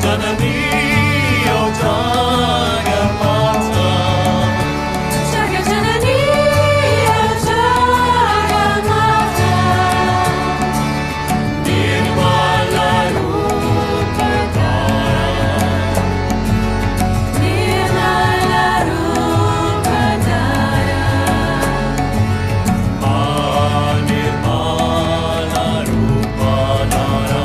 जननी ओ जगन्माता जगजननी ओ जगन्माता निर्मला निर्मला रूपधारा निर्मला रूपधारा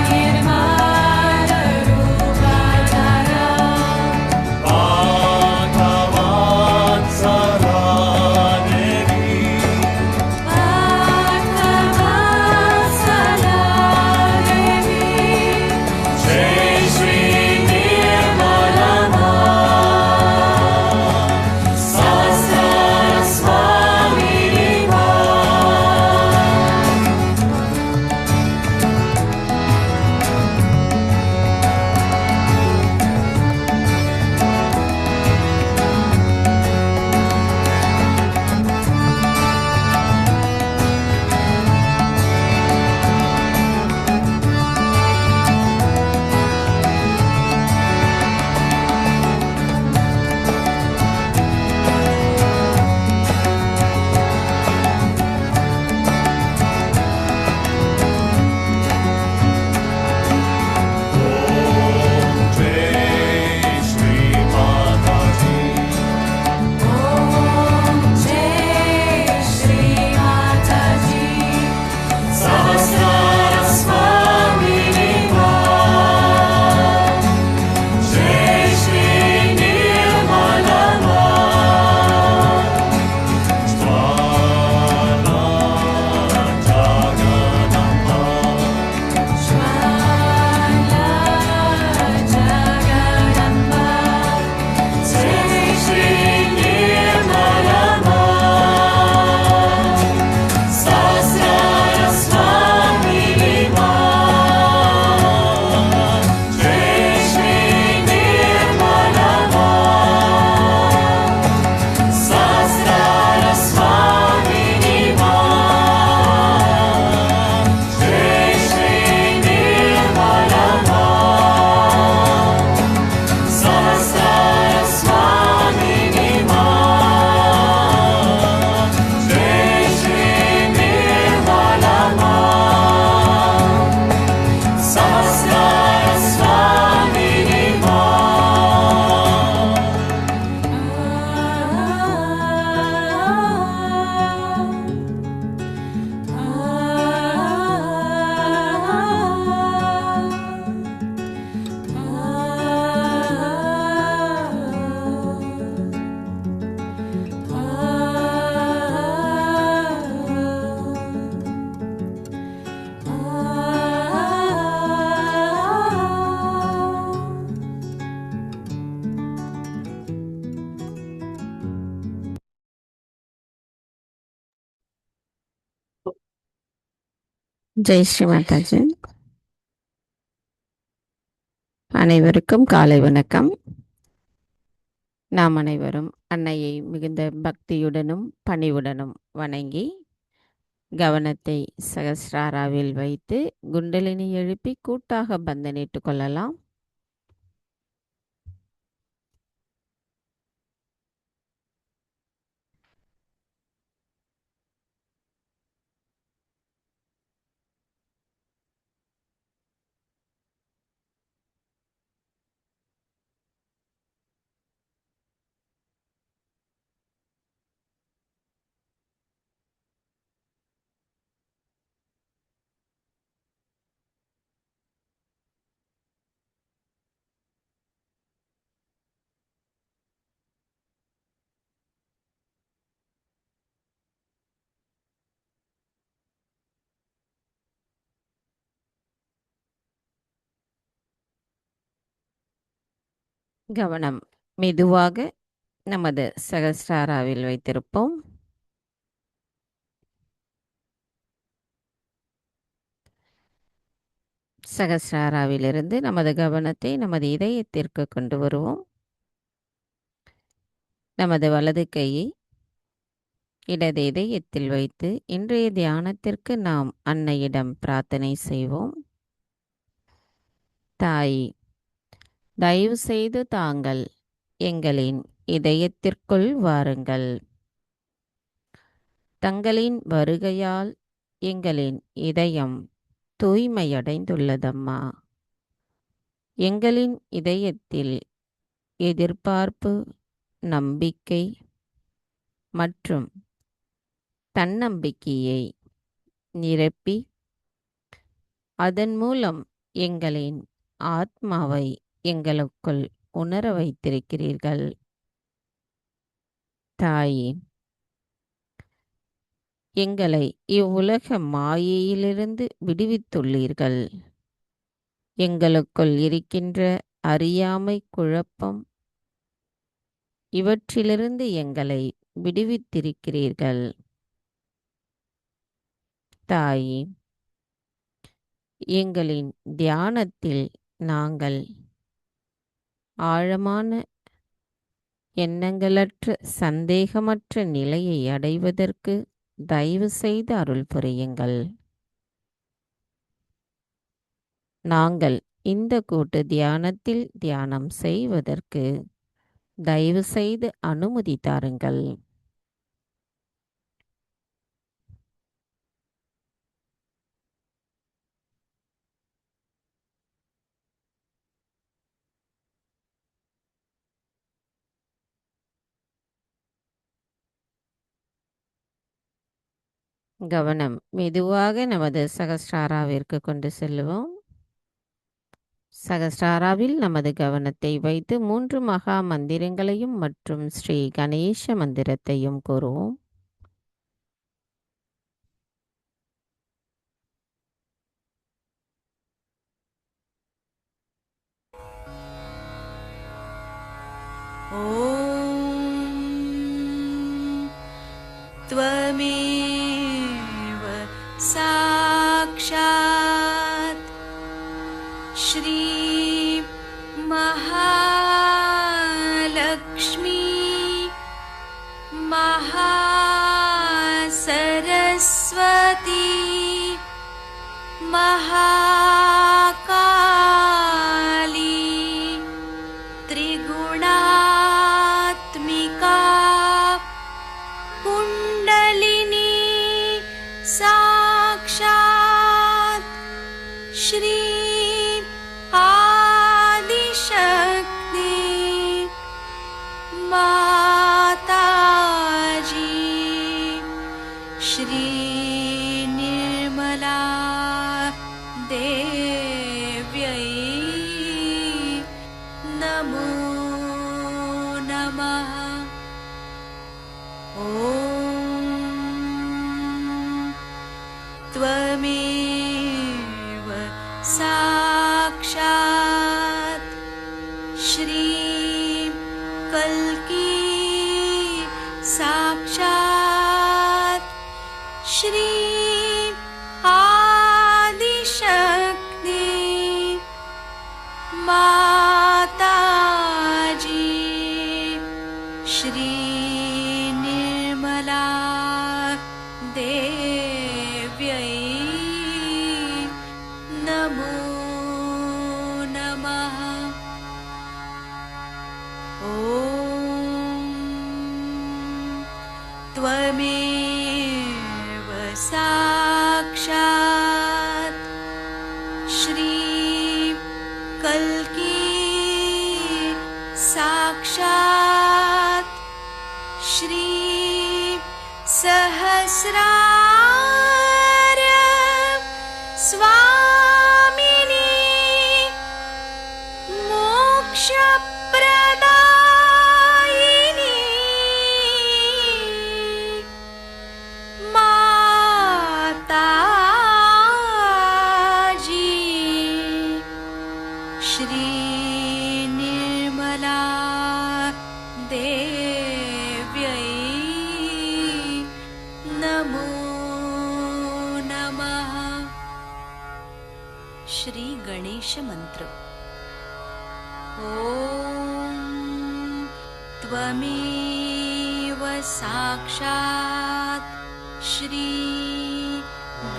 निर्मला रूपधारा पार्थवत्सला देवी पार्थवत्सला देवी जय श्री निर्मला सहस्र स्वामिनी जय श्री माता जी ॐ जय श्री माता जी सहस्र स्वामिनी जय श्री निर्मला ज्वाला जगदम्बा ज्वाला जगदम्बा जय श्री निर्मला सहस्र स्वामिनी जय श्री निर्मला सहस्र स्वामिनी जय श्री निर्मला सहस्र स्वामिनी जय श्री निर्मला सहस्र स्वामिनी ஜெய் ஸ்ரீ மாதாஜி. அனைவருக்கும் காலை வணக்கம். நாம் அனைவரும் அன்னையை மிகுந்த பக்தியுடனும் பணிவுடனும் வணங்கி கவனத்தை சகஸ்ராராவில் வைத்து குண்டலினி எழுப்பி கூட்டாக பந்தனிட்டுக் கொள்ளலாம். கவனம் மெதுவாக நமது சகஸ்ராராவில் வைத்திருப்போம். சகஸ்ராராவிலிருந்து நமது கவனத்தை நமது இதயத்திற்கு கொண்டு வருவோம். நமது வலது கையை இடது இதயத்தில் வைத்து இன்றைய தியானத்திற்கு நாம் அன்னையிடம் பிரார்த்தனை செய்வோம். தாய், தயவு செய்து தாங்கள் எங்களின் இதயத்திற்குள் வாருங்கள். தங்களின் வருகையால் எங்களின் இதயம் தூய்மையடைந்துள்ளதம்மா. எங்களின் இதயத்தில் எதிர்பார்ப்பு, நம்பிக்கை மற்றும் தன்னம்பிக்கையை நிரப்பி அதன் மூலம் எங்களின் ஆத்மாவை எங்களுக்குள் உணர வைத்திருக்கிறீர்கள். தாயே, எங்களை இவ்வுலக மாயையிலிருந்து விடுவித்துள்ளீர்கள். எங்களுக்குள் இருக்கின்ற அறியாமை, குழப்பம் இவற்றிலிருந்து எங்களை விடுவித்திருக்கிறீர்கள். தாயே, எங்களின் தியானத்தில் நாங்கள் ஆழமான எண்ணங்களற்ற சந்தேகமற்ற நிலையை அடைவதற்கு தயவு செய்து அருள் புரியுங்கள். நாங்கள் இந்த கூட்டு தியானத்தில் தியானம் செய்வதற்கு தயவு செய்து அனுமதி தாருங்கள். கவனம் மெதுவாக நமது சகஸ்ராராவிற்கு கொண்டு செல்லுவோம். சகஸ்ராராவில் நமது கவனத்தை வைத்து 3 மகா மந்திரங்களையும் மற்றும் ஸ்ரீ கணேச மந்திரத்தையும் கூறுவோம். ॐ त्वमेव साक्षात् श्री महालक्ष्मी महासरस्वती महाकाली त्रिगुणात्मिका कुण्डलिनी साक्षात् श्री आदिशक्ति माताजी श्री निर्मला देव्यै नमो नमः। ॐ त्वमेव साक्षात् श्री कल्की साक्षात् श्री आदिशक्ति माताजी श्री निर्मला देव्यै नमो नमः। ॐ त्वमेव साक्षात् श्री कल्की साक्षात् श्री सहस्रार स्वामिनी मोक्षप्रदायिनी माताजी श्री निर्मला देव्यै नमो नमः। श्री गणेश मंत्र। ॐ त्वमेव साक्षात् श्री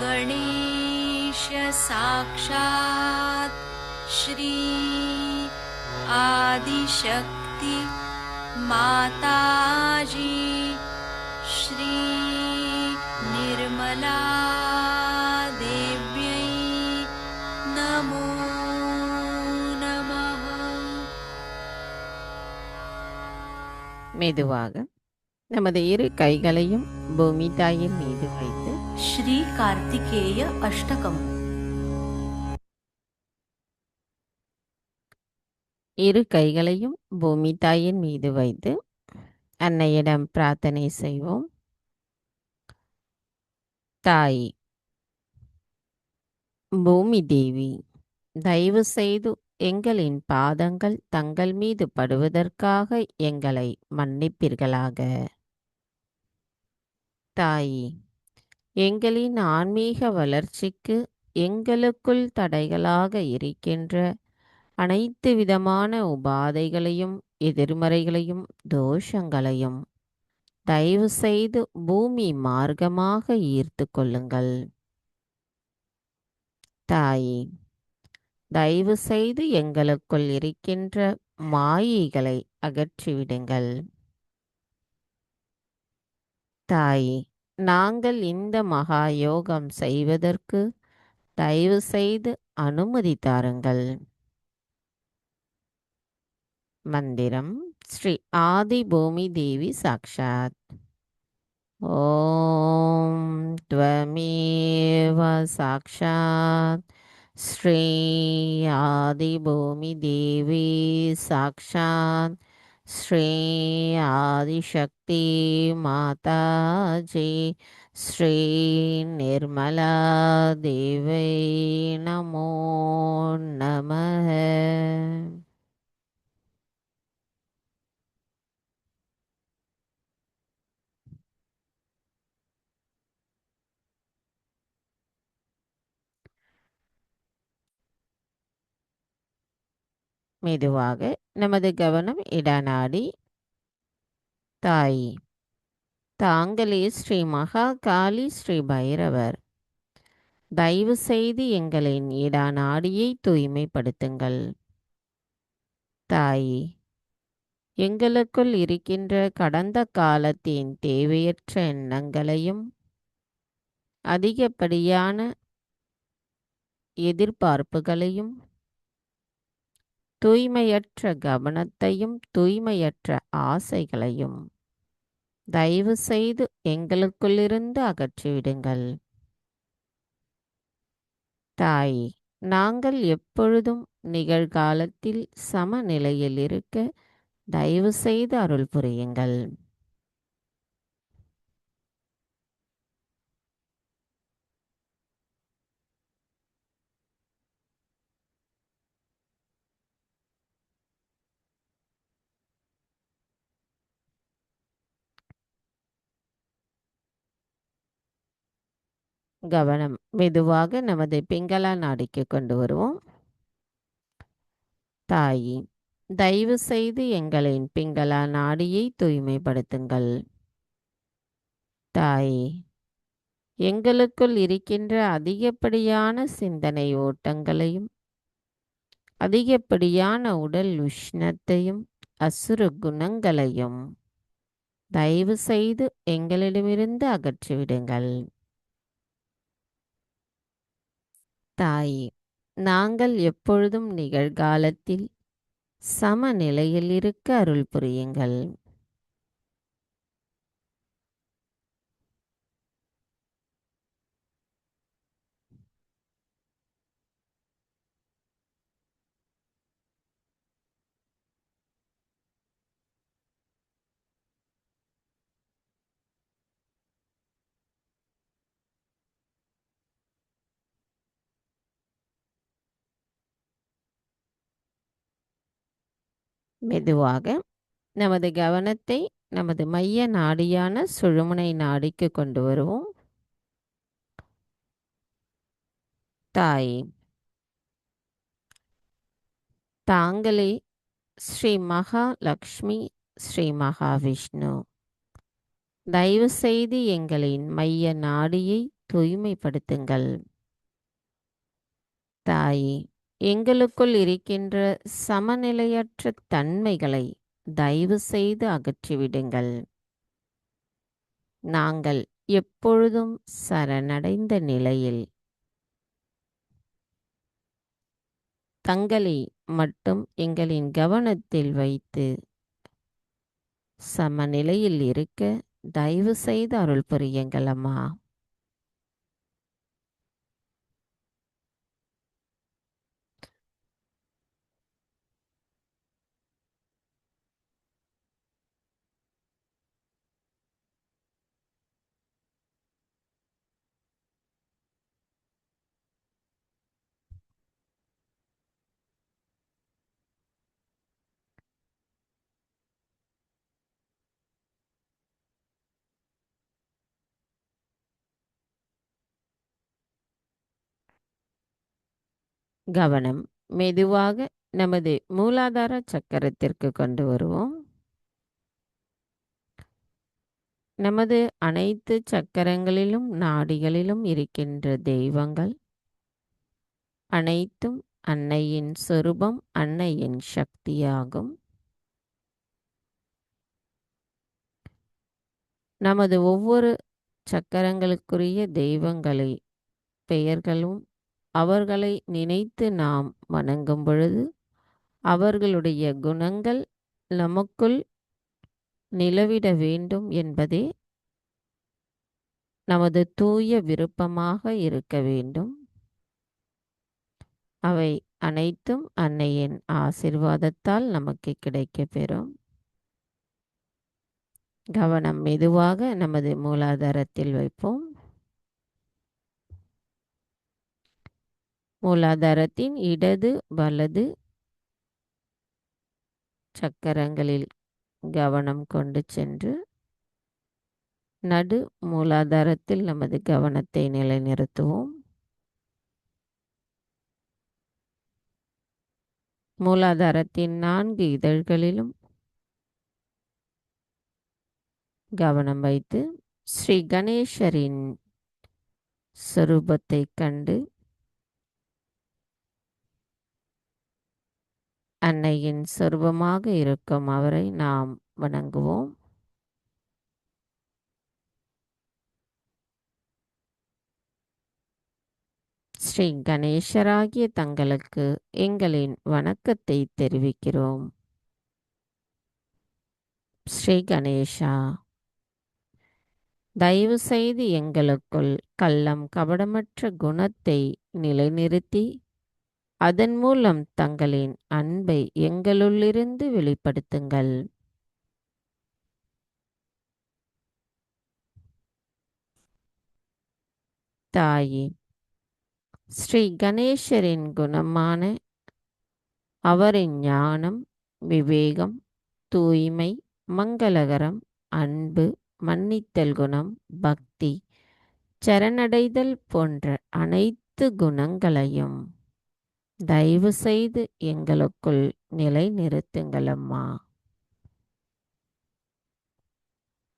गणेश साक्षात् श्री आदिशक्ति माताजी श्री निर्मला देव्यै नमो नमः மெதுவாக நமது இரு கைகளையும் பூமி தாயின் மீது வைத்து श्री कार्तिकेय अष्टकम् இரு கைகளையும் பூமி தாயின் மீது வைத்து அன்னையிடம் பிரார்த்தனை செய்வோம். தாய் பூமி தேவி, தயவு செய்து எங்களின் பாதங்கள் தங்கள் மீது படுவதற்காக எங்களை மன்னிப்பீர்களாக. தாய், எங்களின் ஆன்மீக வளர்ச்சிக்கு எங்களுக்குள் தடைகளாக இருக்கின்ற அனைத்து விதமான உபாதைகளையும் எதிர்மறைகளையும் தோஷங்களையும் தயவு செய்து பூமி மார்க்கமாக ஈர்த்து கொள்ளுங்கள். தாயே, தயவு செய்து எங்களுக்குள் இருக்கின்ற மாயைகளை அகற்றிவிடுங்கள். தாயே, நாங்கள் இந்த மகா யோகம் செய்வதற்கு தயவு செய்து அனுமதி தாருங்கள். மந்திரம் ஸ்ரீ ஆதி பூமி தேவி சாக்ஷாத். ஓம் த்வமேவ சாக்ஷாத் ஸ்ரீ ஆதி பூமி தேவி சாக்ஷாத் ஸ்ரீ ஆதிசக்தி மாதாஜி ஸ்ரீ நிர்மலா தேவை நமோ நமः. மெதுவாக நமது கவனம் இடநாடி. தாய், தாங்களே ஸ்ரீ மகா காளி ஸ்ரீ பைரவர், தயவு செய்து எங்களின் இடநாடியை தூய்மைப்படுத்துங்கள். தாய், எங்களுக்குள் இருக்கின்ற கடந்த காலத்தின் தேவையற்ற எண்ணங்களையும் அதிகப்படியான எதிர்பார்ப்புகளையும் தூய்மையற்ற கவனத்தையும் தூய்மையற்ற ஆசைகளையும் தயவு செய்து எங்களுக்குள்ளிருந்து அகற்றிவிடுங்கள். தாய், நாங்கள் எப்பொழுதும் நிகழ்காலத்தில் சமநிலையில் இருக்க தயவு செய்து அருள் புரியுங்கள். கவனம் மெதுவாக நமது பிங்களா நாடிக்கு கொண்டு வருவோம். தாய், தயவு செய்து எங்களின் பிங்களா நாடியை தூய்மைப்படுத்துங்கள். தாய், எங்களுக்குள் இருக்கின்ற அதிகப்படியான சிந்தனை ஓட்டங்களையும் அதிகப்படியான உடல் உஷ்ணத்தையும் அசுர குணங்களையும் தயவு செய்து எங்களிடமிருந்து அகற்றிவிடுங்கள். தாய், நாங்கள் எப்பொழுதும் நிகழ்காலத்தில் சமநிலையில் இருக்க அருள் புரியுங்கள். மெதுவாக நமது கவனத்தை நமது மைய நாடியான சுழுமுனை நாடிக்கு கொண்டு வருவோம். தாய், தாங்களே ஸ்ரீ மகாலக்ஷ்மி ஸ்ரீ மகாவிஷ்ணு, தயவு செய்து எங்களின் மைய நாடியை தூய்மைப்படுத்துங்கள். தாய், எங்களுக்குள் இருக்கின்ற சமநிலையற்ற தன்மைகளை தயவு செய்து அகற்றிவிடுங்கள். நாங்கள் எப்பொழுதும் சரணடைந்த நிலையில் தங்களை மட்டும் எங்களின் கவனத்தில் வைத்து சமநிலையில் இருக்க தயவு செய்து அருள் புரியுங்கள் அம்மா. கவனம் மெதுவாக நமது மூலாதார சக்கரத்திற்கு கொண்டு வருவோம். நமது அனைத்து சக்கரங்களிலும் நாடிகளிலும் இருக்கின்ற தெய்வங்கள் அனைத்தும் அன்னையின் சொரூபம், அன்னையின் சக்தியாகும். நமது ஒவ்வொரு சக்கரங்களுக்குரிய தெய்வங்களை பெயர்களும் அவர்களை நினைத்து நாம் வணங்கும் பொழுது அவர்களுடைய குணங்கள் நமக்குள் நிலவிட வேண்டும் என்பதே நமது தூய விருப்பமாக இருக்க வேண்டும். அவை அனைத்தும் அன்னையின் ஆசிர்வாதத்தால் நமக்கு கிடைக்கப் பெறும். கவனம் மெதுவாக நமது மூலாதாரத்தில் வைப்போம். மூலாதாரத்தின் இடது வலது சக்கரங்களில் கவனம் கொண்டு சென்று நடு மூலாதாரத்தில் நமது கவனத்தை நிலைநிறுத்துவோம். மூலாதாரத்தின் 4 இதழ்களிலும் கவனம் வைத்து ஸ்ரீ கணேசரின் சொரூபத்தை கண்டு அன்னையின் சொரூபமாக இருக்கும் அவரை நாம் வணங்குவோம். ஸ்ரீ கணேசராகிய தங்களுக்கு எங்களின் வணக்கத்தை தெரிவிக்கிறோம். ஸ்ரீ கணேசா, தயவு செய்து எங்களுக்குள் கள்ளம் கபடமற்ற குணத்தை நிலைநிறுத்தி அதன் மூலம் தங்களின் அன்பை எங்களுள்ளிருந்து வெளிப்படுத்துங்கள். தாயே, ஸ்ரீ கணேசரின் குணமான அவரின் ஞானம், விவேகம், தூய்மை, மங்களகரம், அன்பு, மன்னித்தல் குணம், பக்தி, சரணடைதல் போன்ற அனைத்து குணங்களையும் தயவு செய்து எங்களுக்குள் நிலைநிறுத்துங்கள் அம்மா.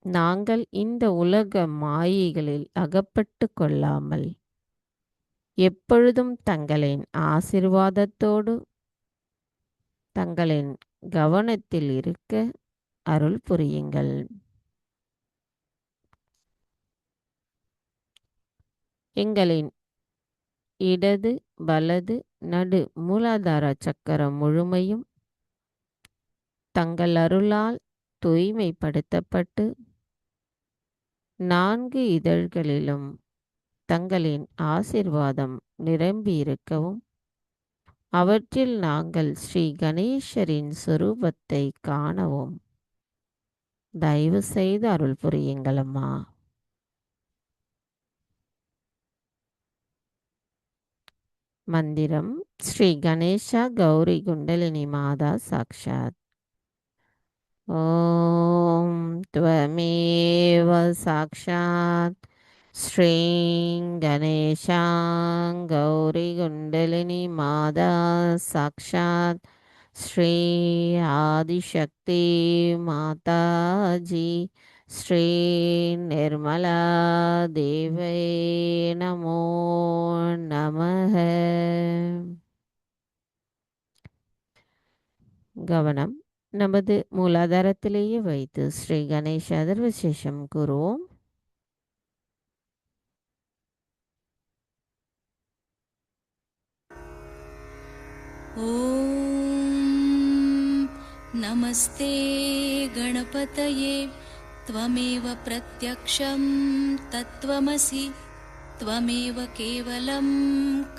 நாங்கள் இந்த உலக மாயைகளில் அகப்பட்டு கொள்ளாமல் எப்பொழுதும் தங்களின் ஆசிர்வாதத்தோடு தங்களின் கவனத்தில் இருக்க அருள் புரியுங்கள். எங்களின் இடது வலது நடு மூலாதார சக்கரம் முழுமையும் தங்கள் அருளால் தூய்மைப்படுத்தப்பட்டு 4 இதழ்களிலும் தங்களின் ஆசிர்வாதம் நிரம்பி இருக்கவும் அவற்றில் நாங்கள் ஸ்ரீ கணேசரின் சொரூபத்தை காணவும் தயவு செய்து அருள் புரியுங்கள் அம்மா. மந்திரம் ஸ்ரீ கணேசா கௌரி குண்டலினி மாதா சாக்ஷாத். ஓம் त्वमेव சாக்ஷாத் ஸ்ரீं गणेशां गौरी कुण्डलिनी माता साक्षात् श्री आदिशक्ति माताजी श्री निर्मला देवे नमो नमः. கவனம் நமது மூலாதாரத்திலேயே வைத்து ஸ்ரீ கணேஷ அதர்வசேஷம் கூறுவோம். ॐ नमस्ते गणपतये त्वमेव प्रत्यक्षं तत्त्वमसि त्वमेव केवलं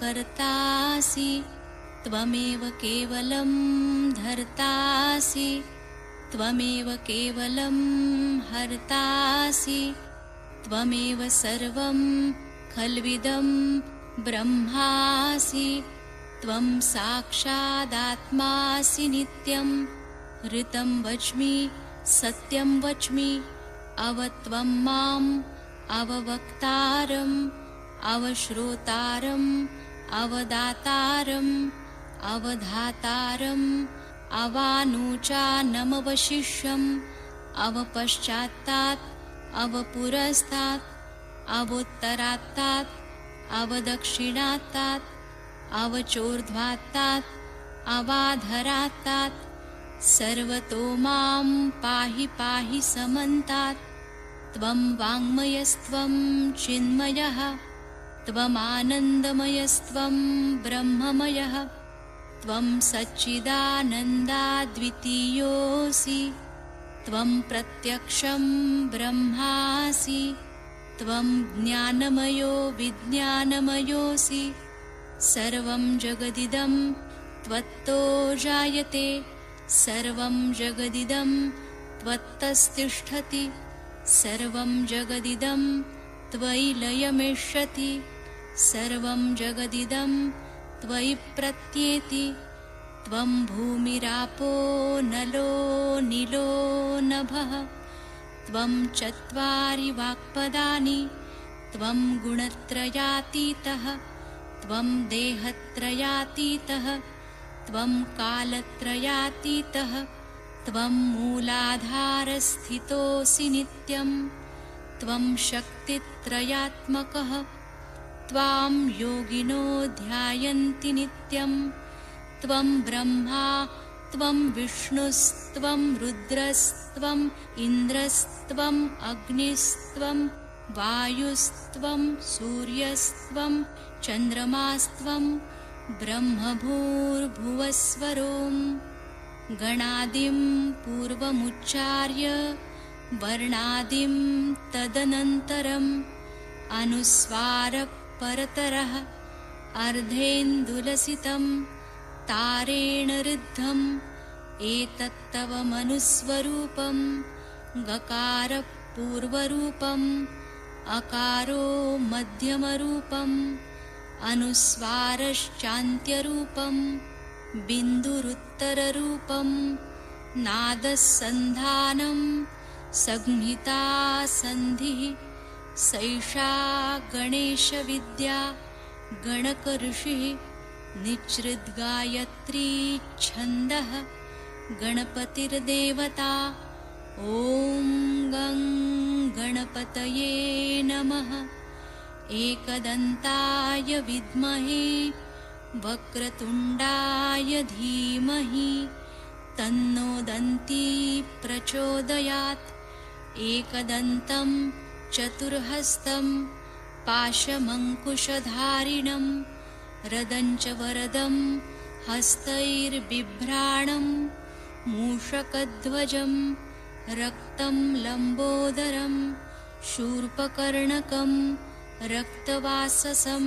कर्तासि त्वमेव केवलं धर्तासि त्वमेव केवलं हर्तासि त्वमेव सर्वं खल्विदं ब्रह्मासि त्वं साक्षादात्मासि नित्यं ऋतं वच्मि सत्यं वच्मि अवत्वं माम् अववक्तारम् अवश्रोतारम् अवदातारम् अवधातारम् अवानुचानमवशिष्यम् अवपश्चात्तात् अवपुरस्तात् अवोत्तरात्तात् अवदक्षिणात्तात् अवचोर्ध्वात्तात् अवाधरात्तात् सर्वतो मां पाहि पाहि समन्तात् त्वं वाङ्मयस्त्वं चिन्मयः त्वमानन्दमयस्त्वं ब्रह्ममयः त्वं सच्चिदानन्दाद्वितीयोऽसि त्वं प्रत्यक्षं ब्रह्मासि त्वं ज्ञानमयो विज्ञानमयोऽसि सर्वं जगदिदं त्वत्तो जायते सर्वं जगदिदं त्वत्तस्तिष्ठति सर्वं जगदिदं त्वयि लयमेष्यति सर्वं जगदिदं त्वयि प्रत्येति त्वं भूमिरापो नलो नीलो नभः त्वं चत्वारि वाक्पदानि त्वं गुणत्रयातीतः त्वं देहत्रयातीतः त्वं कालत्रयातीतः त्वं मूलाधारस्थितोऽसि नित्यं त्वं शक्तित्रयात्मकः त्वां योगिनो ध्यायन्ति नित्यं त्वं ब्रह्मा त्वं विष्णुस्त्वं रुद्रस्त्वम् इन्द्रस्त्वम् अग्निस्त्वं वायुस्त्वं सूर्यस्त्वं चन्द्रमास्त्वं ब्रह्मभूर्भुवस्वरों गणादिं पूर्वमुच्चार्य वर्णादिं तदनन्तरम् अनुस्वारः परतरः अर्धेन्दुलसितं तारेण ऋद्धम् एतत्तव मनुस्वरूपं गकारः पूर्वरूपम् अकारो मध्यमरूपम् अनुस्वारश्चान्त्यरूपं बिन्दुरुत्तररूपं नादस्सन्धानं संहिता सन्धिः सैषा गणेशविद्या गणकऋषिः निच्छृद्गायत्री छन्दः गणपतिर्देवता ॐ गं गणपतये नमः एकदन्ताय विद्महे वक्रतुण्डाय धीमहि तन्नो दन्ती प्रचोदयात् एकदन्तं चतुर्हस्तं पाशमङ्कुशधारिणं रदञ्च वरदं हस्तैर्बिभ्राणं मूषकध्वजं रक्तं लम्बोदरं शूर्पकर्णकं रक्तवाससं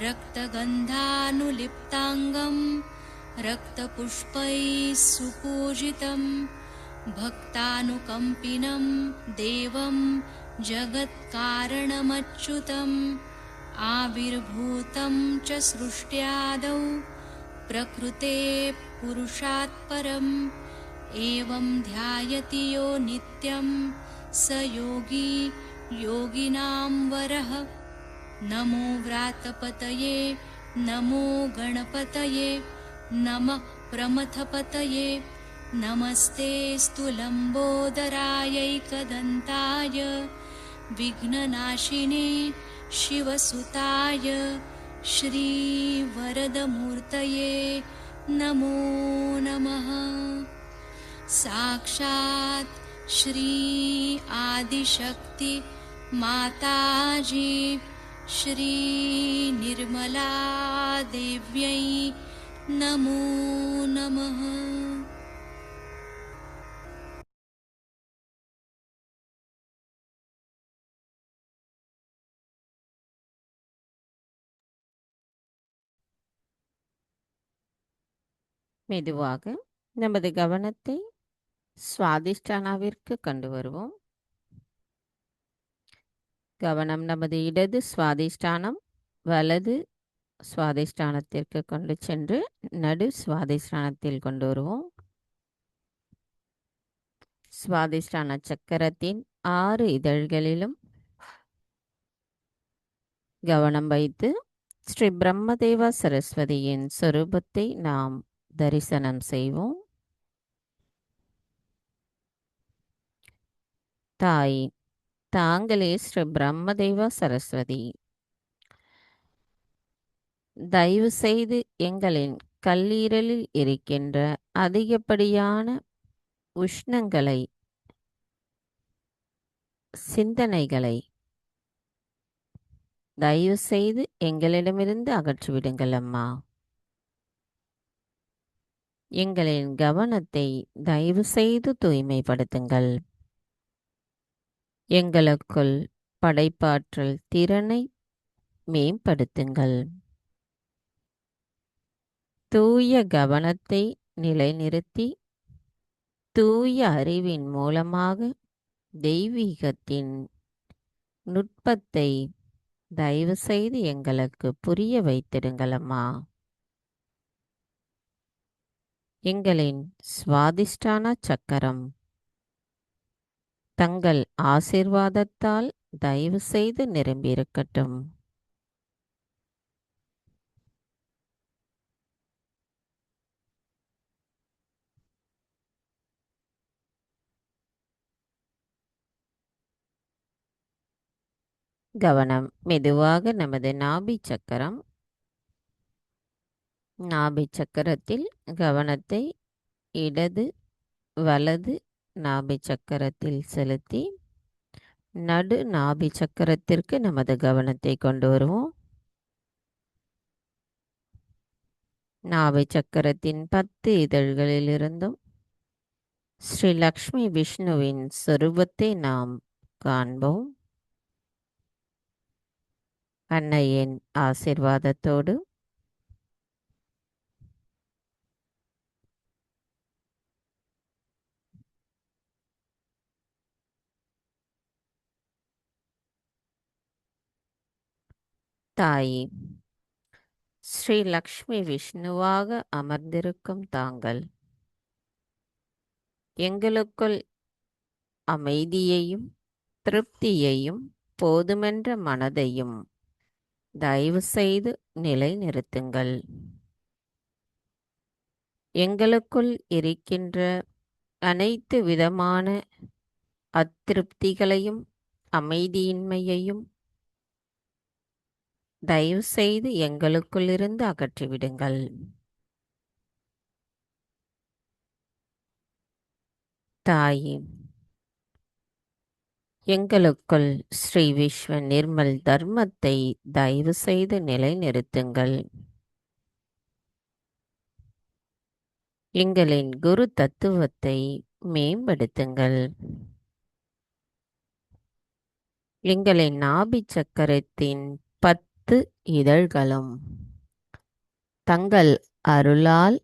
रक्तगन्धानुलिप्ताङ्गं रक्तपुष्पैः सुपूजितं भक्तानुकम्पिनं देवं जगत्कारणमच्युतम् आविर्भूतं च सृष्ट्यादौ प्रकृते पुरुषात् परम् एवं ध्यायति यो नित्यं स योगी योगिनां वरः नमो व्रातपतये नमो गणपतये नमः प्रमथपतये नमस्तेऽस्तु लम्बोदरायैकदन्ताय विघ्ननाशिने शिवसुताय श्रीवरदमूर्तये नमो नमः। साक्षात् श्री आदिशक्ति माताजी श्री निर्मला देव्यै नमो नमः। மெதுவாக நமது கவனத்தை சுவாதிஷ்டானாவிற்கு கொண்டு வருவோம். கவனம் நமது இடது சுவாதிஷ்டானம் வலது சுவாதிஷ்டானத்திற்கு கொண்டு சென்று நடு சுவாதிஷ்டானத்தில் கொண்டு வருவோம். சுவாதிஷ்டான சக்கரத்தின் 6 இதழ்களிலும் கவனம் வைத்து ஸ்ரீ பிரம்மதேவா சரஸ்வதியின் சொரூபத்தை நாம் தரிசனம் செய்வோம். தாய், தாங்களே ஸ்ரீ பிரம்மதேவா சரஸ்வதி. தயவு செய்து எங்களின் கல்லீரலில் இருக்கின்ற அதிகப்படியான உஷ்ணங்களை, சிந்தனைகளை தயவு செய்து எங்களிடமிருந்து அகற்றிவிடுங்கள் அம்மா. எங்களின் கவனத்தை தயவு செய்து தூய்மைப்படுத்துங்கள். எங்களுக்குள் படைப்பாற்றல் திறனை மேம்படுத்துங்கள். தூய கவனத்தை நிலைநிறுத்தி தூய அறிவின் மூலமாக தெய்வீகத்தின் நுட்பத்தை தயவு செய்து எங்களுக்கு புரிய வைத்திடுங்கள் அம்மா. எங்களின் சுவாதிஷ்டான சக்கரம் தங்கள் ஆசீர்வாதத்தால் தயவு செய்து நிரம்பியிருக்கட்டும். கவனம் மெதுவாக நமது நாபி சக்கரம். நாபி சக்கரத்தில் கவனத்தை இடது வலது நாபி சக்கரத்தில் செலுத்தி நடு நாபி சக்கரத்திற்கு நமது கவனத்தை கொண்டு வருவோம். நாபி சக்கரத்தின் 10 இதழ்களிலிருந்தும் ஸ்ரீ லக்ஷ்மி விஷ்ணுவின் சொரூபத்தை நாம் காண்போம். அன்னையின் ஆசீர்வாதத்தோடு தாயே, ஸ்ரீ லக்ஷ்மி விஷ்ணுவாக அமர்ந்திருக்கும் தாங்கள் எங்களுக்குள் அமைதியையும் திருப்தியையும் போதுமென்ற மனதையும் தயவு செய்து நிலைநிறுத்துங்கள். எங்களுக்குள் இருக்கின்ற அனைத்து விதமான அதிருப்திகளையும் அமைதியின்மையையும் தயவு செய்து எங்களுக்குள்ளிருந்து அகற்றிவிடுங்கள். தாயே, எங்களுக்குள் ஸ்ரீ விஸ்வ நிர்மல் தர்மத்தை தயவு செய்து நிலைநிறுத்துங்கள். எங்களின் குரு தத்துவத்தை மேம்படுத்துங்கள். எங்களின் நாபி சக்கரத்தின் 10 இதழ்களும் தங்கள் அருளால்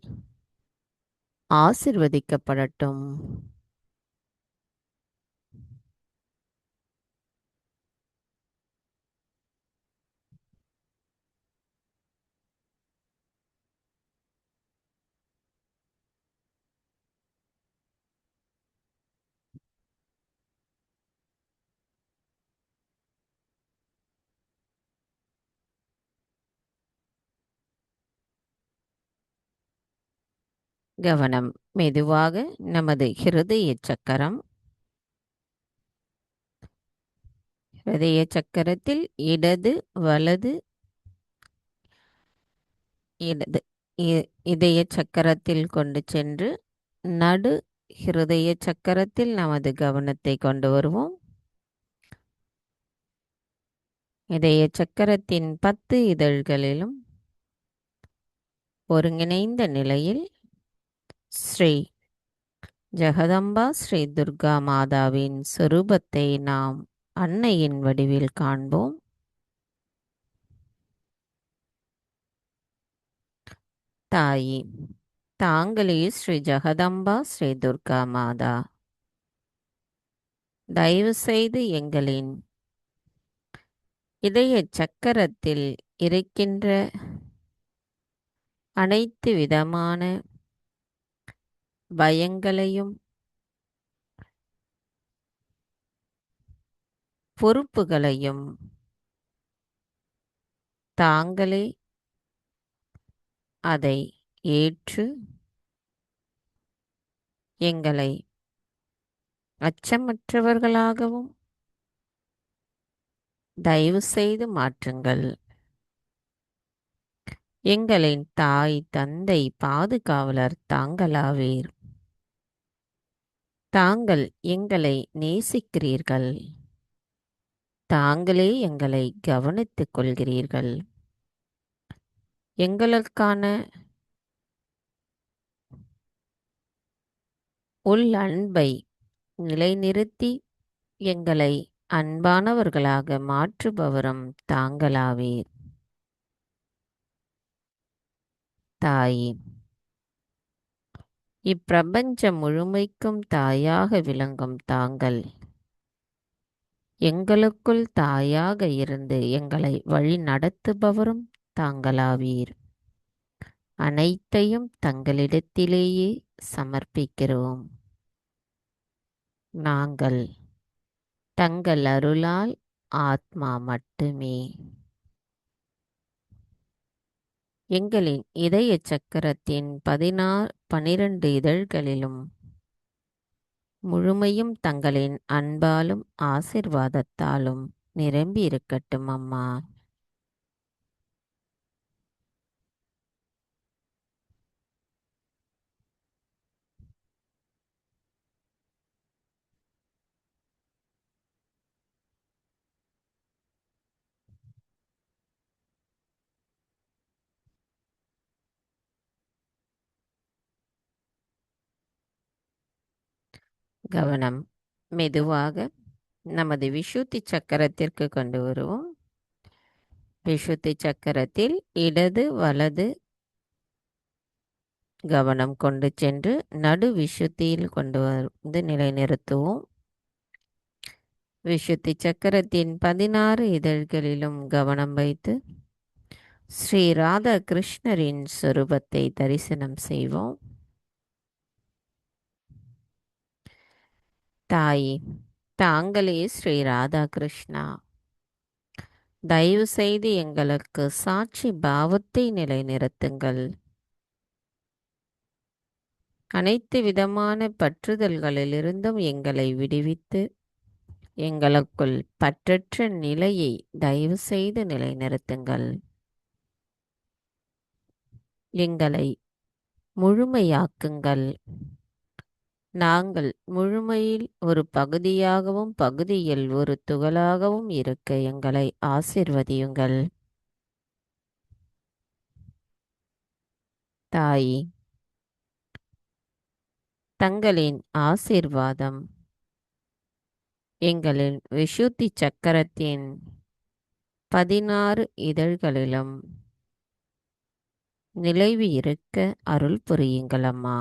ஆசிர்வதிக்கப்படட்டும். கவனம் மெதுவாக நமது ஹிருதய சக்கரம். ஹிருதய சக்கரத்தில் இடது வலது இடது இதய சக்கரத்தில் கொண்டு சென்று நடு ஹிருதய சக்கரத்தில் நமது கவனத்தை கொண்டு வருவோம். இதய சக்கரத்தின் 10 இதழ்களிலும் ஒருங்கிணைந்த நிலையில் ஸ்ரீ ஜெகதம்பா ஸ்ரீ துர்கா மாதாவின் சொரூபத்தை நாம் அன்னையின் வடிவில் காண்போம். தாயி, தாங்களே ஸ்ரீ ஜெகதம்பா ஸ்ரீ துர்கா மாதா. தயவு செய்து எங்களின் இதய சக்கரத்தில் இருக்கின்ற அனைத்து விதமான பயங்களையும் பொறுப்புகளையும் தாங்களே அதை ஏற்று எங்களை அச்சமற்றவர்களாகவும் தயவு செய்து மாற்றுங்கள். எங்களின் தாய் தந்தை பாதுகாவலர் தாங்களாவீர். தாங்கள் எங்களை நேசிக்கிறீர்கள். தாங்களே எங்களை கவனித்துக் கொள்கிறீர்கள். எங்களுக்கான உள் அன்பை நிலைநிறுத்தி எங்களை அன்பானவர்களாக மாற்றுபவரும் தாங்களாவீர். தாயே, இப்பிரபஞ்சம் முழுமைக்கும் தாயாக விளங்கும் தாங்கள் எங்களுக்குள் தாயாக இருந்து எங்களை வழி நடத்துபவரும் தாங்களாவீர். அனைத்தையும் தங்களிடத்திலேயே சமர்ப்பிக்கிறோம். நாங்கள் தங்கள் அருளால் ஆத்மா மட்டுமே. எங்களின் இதய சக்கரத்தின் 12 இதழ்களிலும் முழுமையும் தங்களின் அன்பாலும் ஆசிர்வாதத்தாலும் நிரம்பி இருக்கட்டும் அம்மா. கவனம் மெதுவாக நமது விஷுத்தி சக்கரத்திற்கு கொண்டு வருவோம். விஷுத்தி சக்கரத்தில் இடது வலது கவனம் கொண்டு சென்று நடு விஷுத்தியில் கொண்டு வந்து நிலைநிறுத்துவோம். விஷுத்தி சக்கரத்தின் 16 இதழ்களிலும் கவனம் வைத்து ஸ்ரீ ராதா கிருஷ்ணரின் சொரூபத்தை தரிசனம் செய்வோம். தாயே, தாங்களே ஸ்ரீ ராதா கிருஷ்ணா. தயவு செய்து எங்களுக்கு சாட்சி பாவத்தை நிலைநிறுத்துங்கள். அனைத்து விதமான பற்றுதல்களிலிருந்தும் எங்களை விடுவித்து எங்களுக்குள் பற்றற்ற நிலையை தயவு செய்து நிலைநிறுத்துங்கள். எங்களை முழுமையாக்குங்கள். நாங்கள் முழுமையில் ஒரு பகுதியாகவும் பகுதியில் ஒரு துகளாகவும் இருக்க எங்களை ஆசிர்வதியுங்கள். தாயே, தங்களின் ஆசீர்வாதம் எங்களின் விஷுத்தி சக்கரத்தின் 16 இதழ்களிலும் நிலைவு இருக்க அருள் புரியுங்கள் அம்மா.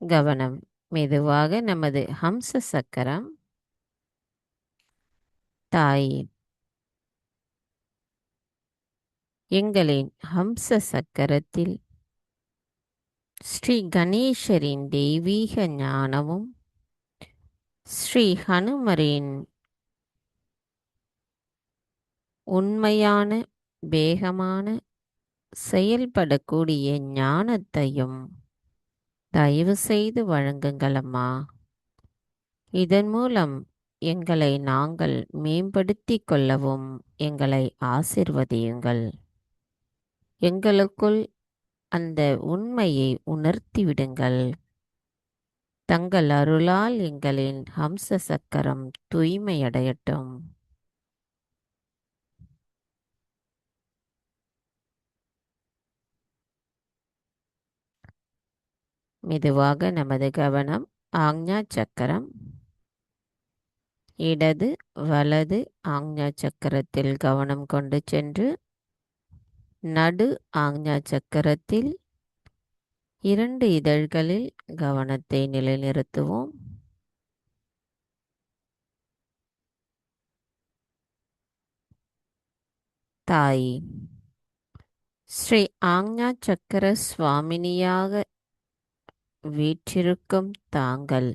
கவனம் மெதுவாக நமது ஹம்ச சக்கரம். தாயே, எங்களின் ஹம்ச சக்கரத்தில் ஸ்ரீ கணேசரின் தெய்வீக ஞானமும் ஸ்ரீ ஹனுமரின் உண்மையான வேகமான செயல்படக்கூடிய ஞானத்தையும் தயவு செய்து வழங்குங்கள் அம்மா. இதன் மூலம் எங்களை நாங்கள் மேம்படுத்திக் கொள்ளவும் எங்களை ஆசிர்வதியுங்கள். எங்களுக்குள் அந்த உண்மையை உணர்த்திவிடுங்கள். தங்கள் அருளால் எங்களின் ஹம்ச சக்கரம் தூய்மையடையட்டும். மெதுவாக நமது கவனம் ஆக்ஞா சக்கரம், இடது வலது ஆக்ஞா சக்கரத்தில் கவனம் கொண்டு சென்று நடு ஆக்ஞா சக்கரத்தில் 2 இதழ்களில் கவனத்தை நிலைநிறுத்துவோம். தாய் ஸ்ரீ ஆக்ஞா சக்கர சுவாமினியாக வீற்றிருக்கும் தாங்கள்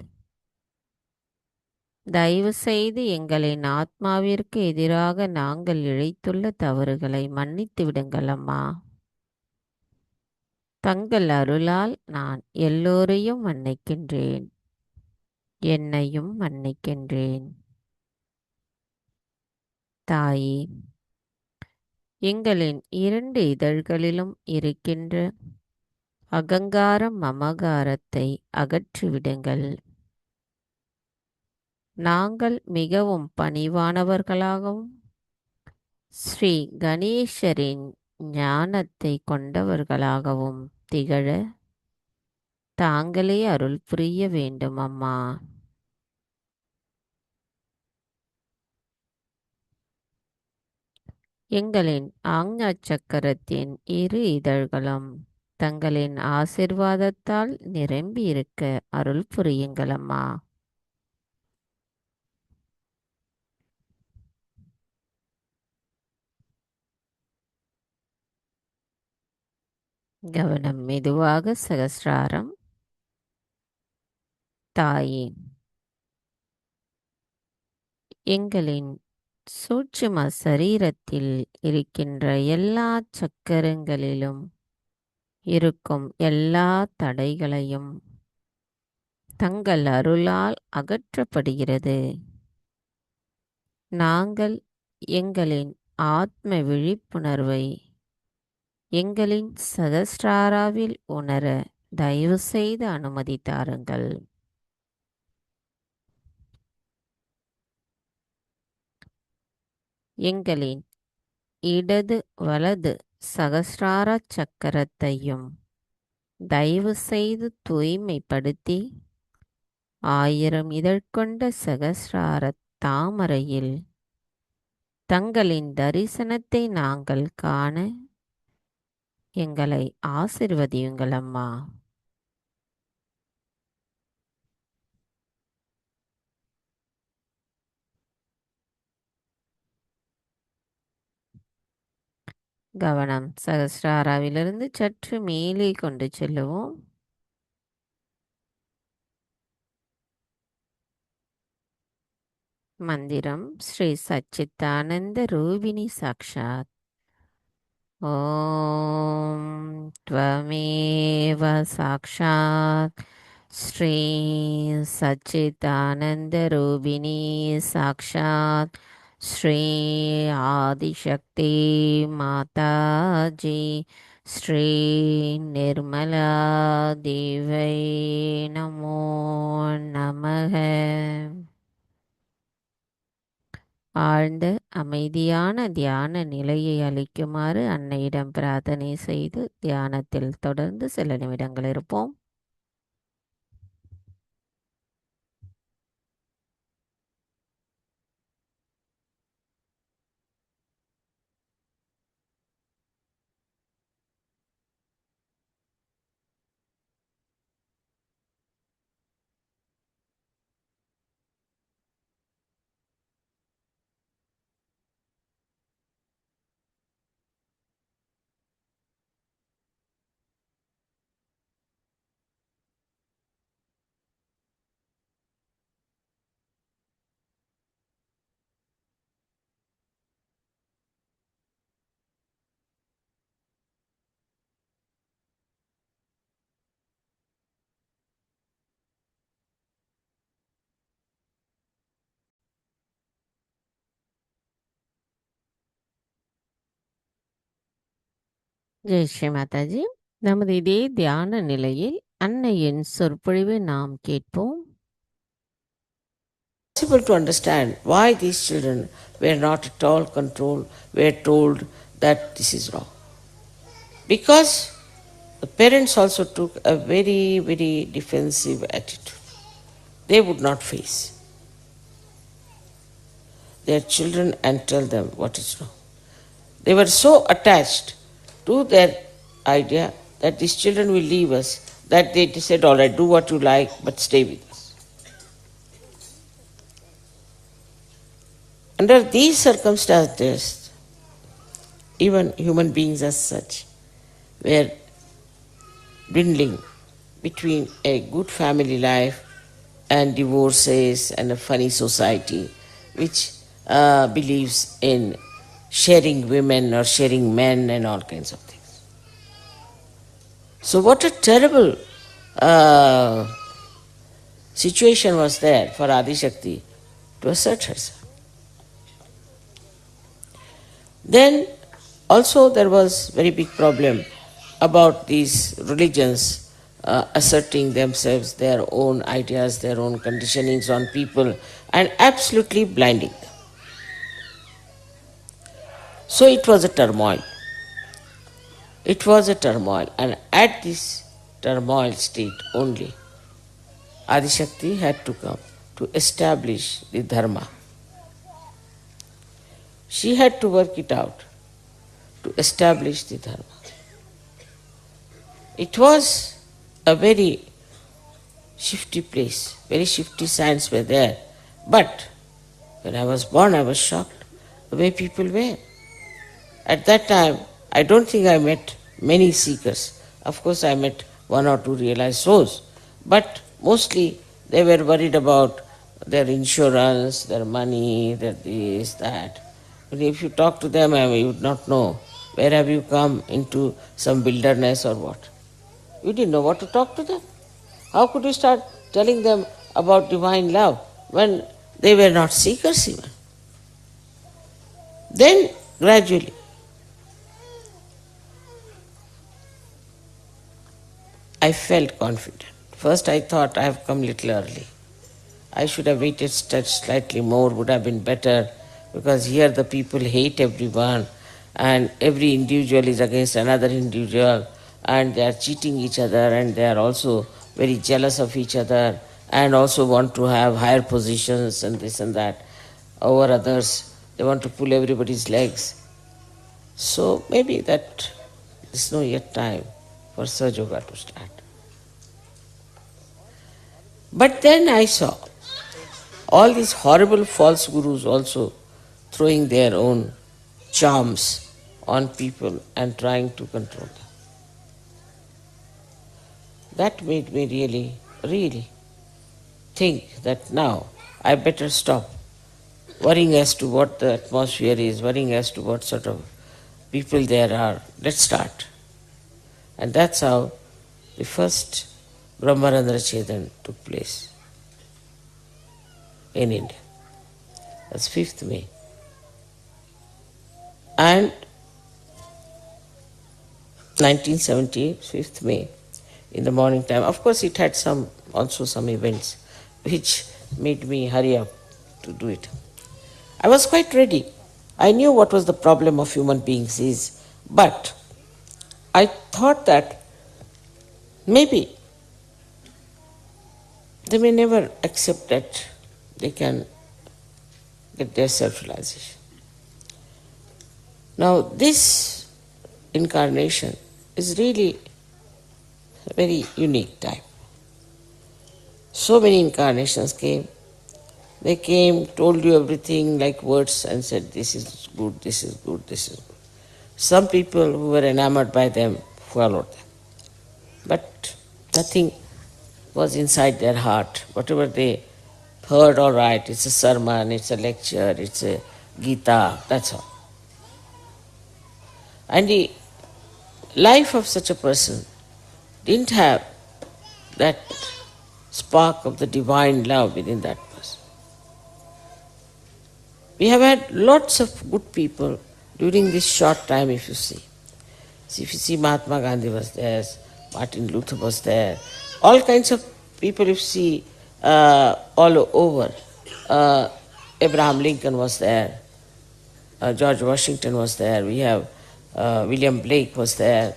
தயவு செய்து எங்களின் ஆத்மாவிற்கு எதிராக நாங்கள் இழைத்துள்ள தவறுகளை மன்னித்து விடுங்கள் அம்மா. தங்கள் அருளால் நான் எல்லோரையும் மன்னிக்கின்றேன், என்னையும் மன்னிக்கின்றேன். தாயே, எங்களின் 2 இதழ்களிலும் இருக்கின்ற அகங்காரம் மமகாரத்தை அகற்றிவிடுங்கள். நாங்கள் மிகவும் பணிவானவர்களாகவும் ஸ்ரீ கணேசரின் ஞானத்தை கொண்டவர்களாகவும் திகழ தாங்களே அருள் புரிய வேண்டும் அம்மா. எங்களின் ஆக்ஞா சக்கரத்தின் 2 இதழ்களும் தங்களின் ஆசிர்வாதத்தால் நிரம்பி இருக்க அருள் புரியுங்கள் அம்மா. கவனம் மெதுவாக சகஸ்ராரம். தாயே, எங்களின் சூட்சும சரீரத்தில் இருக்கின்ற எல்லா சக்கரங்களிலும் இருக்கும் எல்லா தடைகளையும் தங்கள் அருளால் அகற்றப்படுகிறது. நாங்கள் எங்களின் ஆத்ம விழிப்புணர்வை எங்களின் சகஸ்ராராவில் உணர தயவு செய்து அனுமதி தாருங்கள். எங்களின் இடது வலது சகஸ்ரார சக்கரத்தையும் தயவு செய்து தூய்மைப்படுத்தி 1000 இதழ் கொண்ட சகஸ்ரார தாமரையில் தங்களின் தரிசனத்தை நாங்கள் காண எங்களை ஆசிர்வதியுங்கள் அம்மா. கவனம் சகஸ்ராராவிலிருந்து சற்று மேலே கொண்டு செல்லுவோம். மந்திரம் ஸ்ரீ சச்சித்தானந்த ரூபிணி சாக்ஷாத். ஓம் த்வமேவ சாக்ஷாத் ஸ்ரீ சச்சிதானந்த ரூபிணி சாக்ஷாத் ஸ்ரீ ஆதிசக்தி மாதாஜி ஸ்ரீ நிர்மலா தேவை நமோ நமக. ஆழ்ந்த அமைதியான தியான நிலையை அளிக்குமாறு அன்னையிடம் பிரார்த்தனை செய்து தியானத்தில் தொடர்ந்து சில நிமிடங்கள் இருப்போம். ஜெய் ஸ்ரீ மாதாஜி. நமது இதே தியான நிலையில் அன்னையின் சொற்பொழிவை நாம் கேட்போம். Possible to understand why these children were not at all controlled, were told that this is wrong. Because the parents also took a very, very defensive attitude. They would not face their children and tell them what is wrong. They were so attached to their idea that these children will leave us that they said, all right, do what you like, but stay with us. Under these circumstances, even human beings as such were dwindling between a good family life and divorces and a funny society which believes in sharing women or sharing men and all kinds of things. So what a terrible situation was there for Adi Shakti to assert herself. Then also there was very big problem about these religions asserting themselves, their own ideas, their own conditionings on people and absolutely blinding them. So it was a turmoil. It was a turmoil, and at this turmoil state only, Adi Shakti had to come to establish the dharma. She had to work it out to establish the dharma. It was a very shifty place, very shifty signs were there. But when I was born, I was shocked the way people were. At that time, I don't think I met many seekers. Of course, I met one or two realized souls. But mostly they were worried about their insurance, their money, their this, that. But if you talk to them, you would not know. Where have you come into some wilderness or what? You didn't know what to talk to them. How could you start telling them about divine love when they were not seekers even? Then gradually, I felt confident. First I thought I have come little early. I should have waited slightly more, would have been better, because here the people hate everyone and every individual is against another individual and they are cheating each other and they are also very jealous of each other and also want to have higher positions and this and that over others. They want to pull everybody's legs. So maybe that is no yet time for Sahaja Yoga to start. But then I saw all these horrible false gurus also throwing their own charms on people and trying to control them. That made me really think that now I better stop worrying as to what the atmosphere is, worrying as to what sort of people there are. Let's start. And that's how the first Brahmarandra Chetan took place in India. That's 5th May. And 1970, 5th May, in the morning time. Of course it had also some events which made me hurry up to do it. I was quite ready. I knew what was the problem of human beings is, but I thought that maybe they may never accept that they can get their self-realization. Now this incarnation is really a very unique time. So many incarnations came. They came, told you everything like words and said, this is good, this is good, this is good. Some people who were enamored by them followed them. But nothing was inside their heart. Whatever they heard, all right, it's a sermon, it's a lecture, it's a Gita, that's all. And the life of such a person didn't have that spark of the divine love within that person. We have had lots of good people during this short time, if you see. See, if you see, Mahatma Gandhi was there, Martin Luther was there, all kinds of people you see all over. Abraham Lincoln was there, George Washington was there, we have William Blake was there,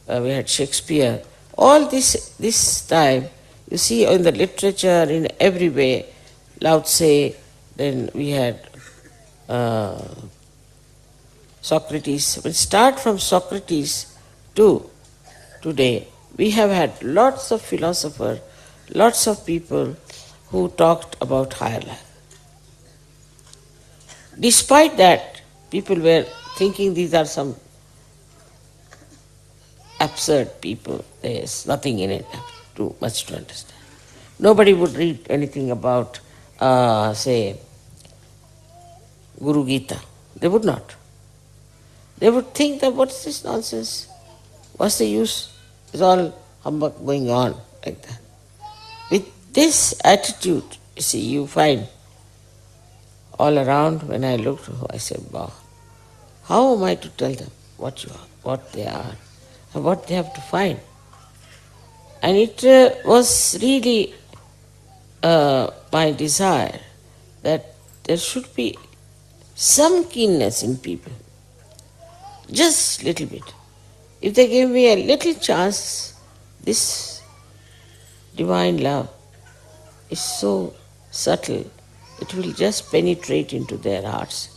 we had Shakespeare. All this time, you see in the literature, in every way, Lao Tse, then we had Socrates. We'll start from Socrates to today. We have had lots of philosophers, lots of people who talked about higher life. Despite that, people were thinking these are some absurd people. There's nothing in it, too much to understand. Nobody would read anything about, say, Guru Gita. They would not. They would think that what's this nonsense? What's the use? It's all humbug going on like that. With this attitude, you see, you find all around. When I looked, I said, wow, how am I to tell them what they are, and what they have to find? And it was really my desire that there should be some keenness in people, just little bit. If they gave me a little chance, this divine love is so subtle, it will just penetrate into their hearts.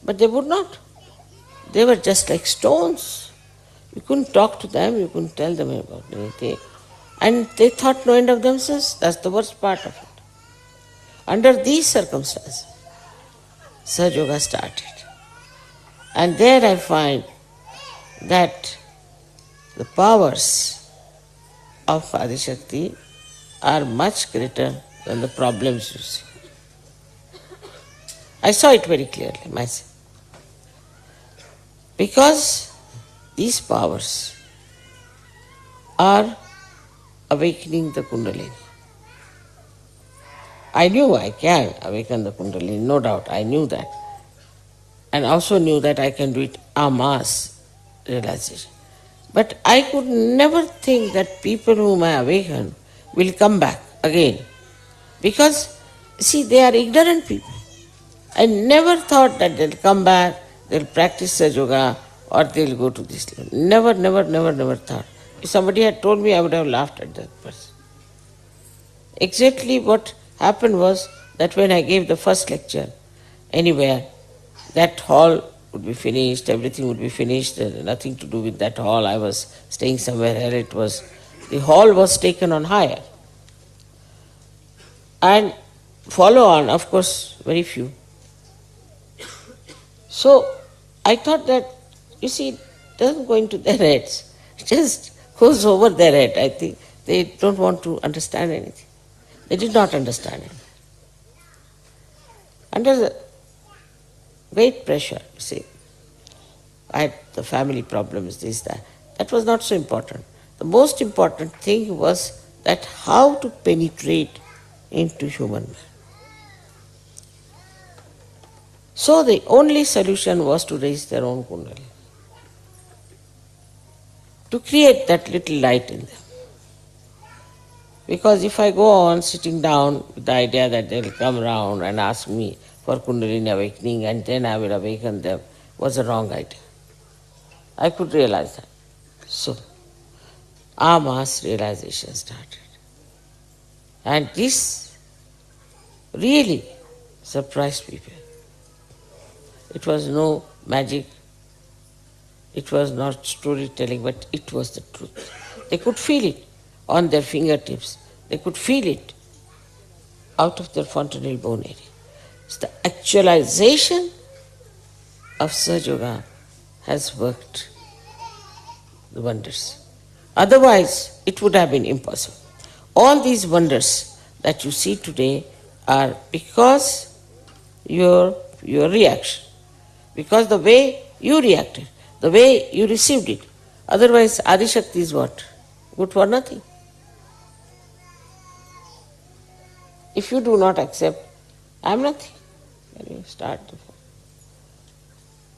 But they would not. They were just like stones. You couldn't talk to them, you couldn't tell them about anything. And they thought no end of themselves. That's the worst part of it. Under these circumstances, Sahaja Yoga started. And there I find that the powers of Adishakti are much greater than the problems you see. I saw it very clearly myself. Because these powers are awakening the Kundalini. I knew I can awaken the Kundalini, no doubt, I knew that. And also knew that I can do it en masse realization. But I could never think that people whom I awaken will come back again. Because, see, they are ignorant people. I never thought that they'll come back, they'll practice Sahaja Yoga, or they'll go to this level. Never thought. If somebody had told me, I would have laughed at that person. Exactly what happened was that when I gave the first lecture anywhere, that hall would be finished, everything would be finished, nothing to do with that hall. I was staying somewhere else. The hall was taken on hire. And follow on, of course, very few. So I thought that, you see, it doesn't go into their heads. It just goes over their head. I think they don't want to understand anything. They did not understand it. Under the great pressure, you see, I had the family problems, this, that. That was not so important. The most important thing was that how to penetrate into human man. So the only solution was to raise their own Kundalini, to create that little light in them. Because if I go on sitting down with the idea that they will come around and ask me for Kundalini awakening and then I will awaken them, was a wrong idea. I could realize that. So, en masse realization started. And this really surprised people. It was no magic, it was not storytelling, but it was the truth. They could feel it on their fingertips. They could feel it out of their fontanel bone area. It's the actualization of Sahaja Yoga has worked the wonders. Otherwise, it would have been impossible. All these wonders that you see today are because your reaction, because the way you reacted, the way you received it. Otherwise, Adishakti is what? Good for nothing. If you do not accept, I am nothing. When you start.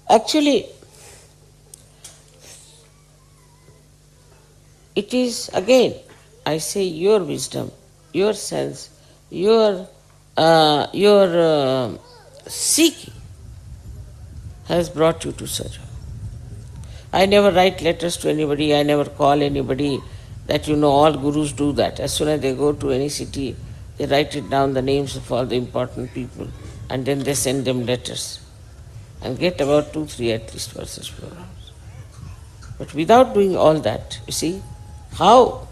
Actually, it is again, I say, your wisdom, your sense, your seeking has brought you to Sajo. I never write letters to anybody, I never call anybody. That all gurus do that. As soon as they go to any city, they write it down, the names of all the important people, and then they send them letters and get about 2-3 at least for such programs. But without doing all that, you see how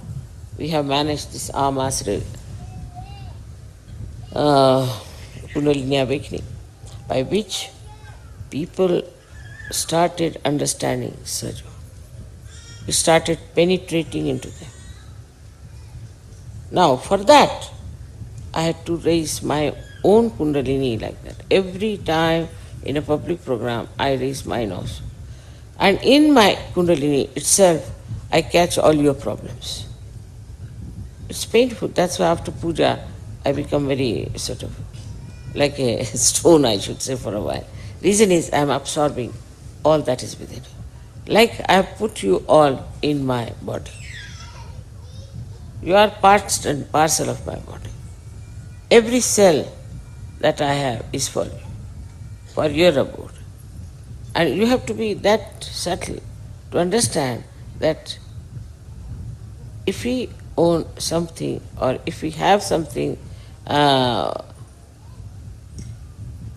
we have managed this Amasra Kundalini awakening, by which people started understanding Sajo. It started penetrating into them. Now, for that, I had to raise my own Kundalini like that. Every time in a public program, I raise mine also. And in my Kundalini itself, I catch all your problems. It's painful. That's why after puja, I become very sort of like a stone, I should say, for a while. Reason is I am absorbing all that is within you. Like I have put you all in my body. You are part and parcel of my body. Every cell that I have is for you, for your abode. And you have to be that subtle to understand that if we own something or if we have something to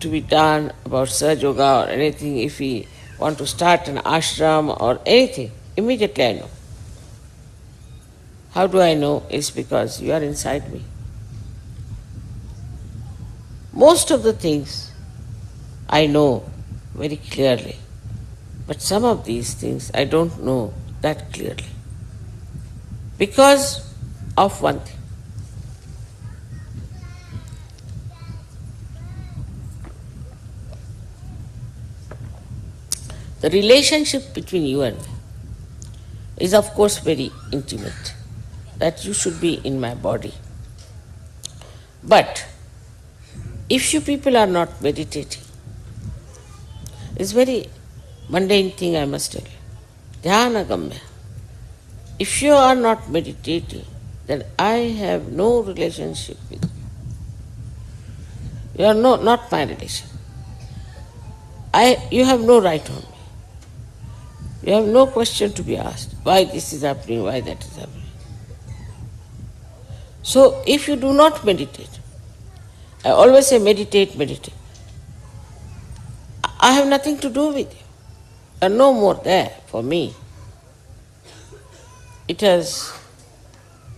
be done about Sahaja Yoga or anything, if we want to start an ashram or anything, immediately I know. How do I know? It's because you are inside me. Most of the things I know very clearly, but some of these things I don't know that clearly. Because of one thing. The relationship between you and me is of course very intimate, that you should be in my body. But if you people are not meditating, it's very mundane thing I must tell you. Dhyanagamya. If you are not meditating, then I have no relationship with you. You are not my relation. You have no right on me. You have no question to be asked, why this is happening, why that is happening. So if you do not meditate, I always say meditate, meditate. I have nothing to do with you. You are no more there for me. It has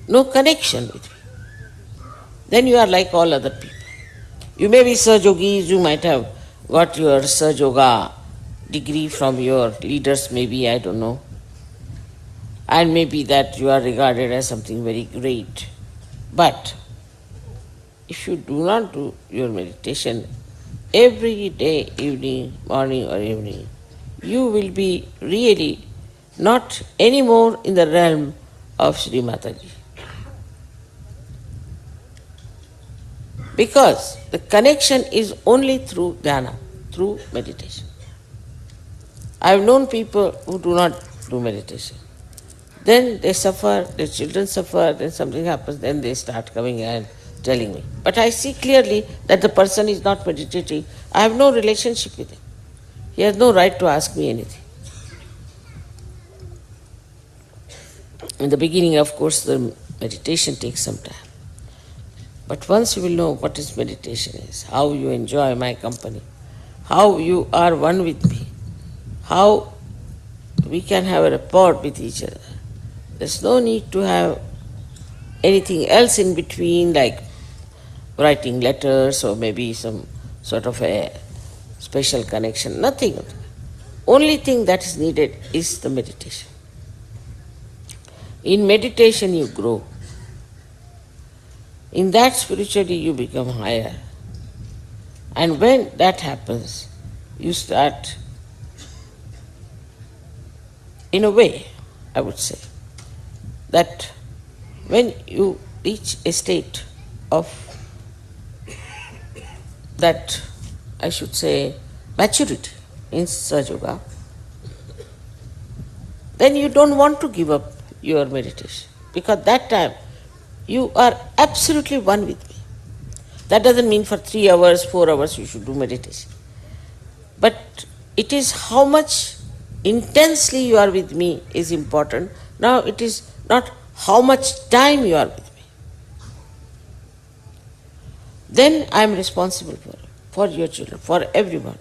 no connection with me. Then you are like all other people. You may be Sahaja Yogis, you might have got your Sahaja Yoga degree from your leaders, maybe, I don't know. And maybe that you are regarded as something very great. But if you do not do your meditation every day, evening, morning or evening, you will be really not anymore in the realm of Sri Mataji. Because the connection is only through dhyana, through meditation. I have known people who do not do meditation. Then they suffer, their children suffer, then something happens, then they start coming and telling me. But I see clearly that the person is not meditating. I have no relationship with him. He has no right to ask me anything. In the beginning, of course, the meditation takes some time. But once you will know what is meditation is, how you enjoy my company, how you are one with me, how we can have a rapport with each other. There's no need to have anything else in between, like writing letters or maybe some sort of a special connection. Nothing of that. Only thing that is needed is the meditation. In meditation you grow. In that spiritually you become higher. And when that happens, you start, in a way, I would say, that when you reach a state of that, I should say, maturity in Sahaja Yoga, then you don't want to give up your meditation. Because that time you are absolutely one with me. That doesn't mean for 3 hours, 4 hours you should do meditation. But it is how much intensely you are with me is important. Now it is not how much time you are with me. Then I am responsible for your children, for everyone.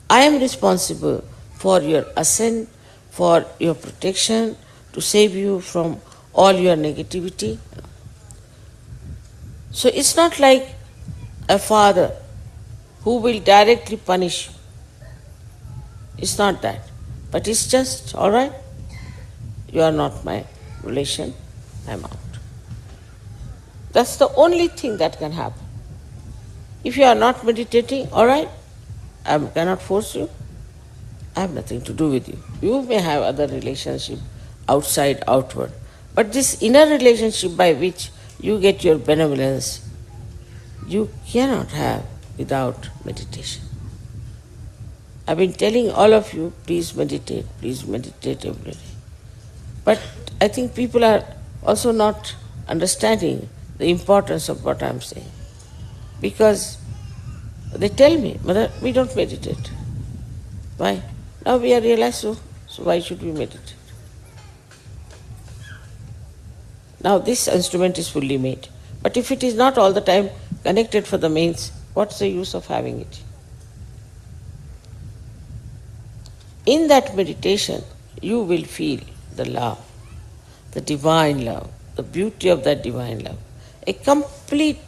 I am responsible for your ascent, for your protection, to save you from all your negativity. So it's not like a father who will directly punish you. It's not that. But it's just, all right, you are not my relation, I'm out. That's the only thing that can happen. If you are not meditating, all right, I cannot force you. I have nothing to do with you. You may have other relationship outside, outward. But this inner relationship by which you get your benevolence, you cannot have without meditation. I've been telling all of you, please meditate every day. But I think people are also not understanding the importance of what I'm saying. Because they tell me, Mother, we don't meditate. Why? Now we are realized, so why should we meditate? Now this instrument is fully made. But if it is not all the time connected for the mains, what's the use of having it? In that meditation, you will feel the love, the divine love, the beauty of that divine love. A complete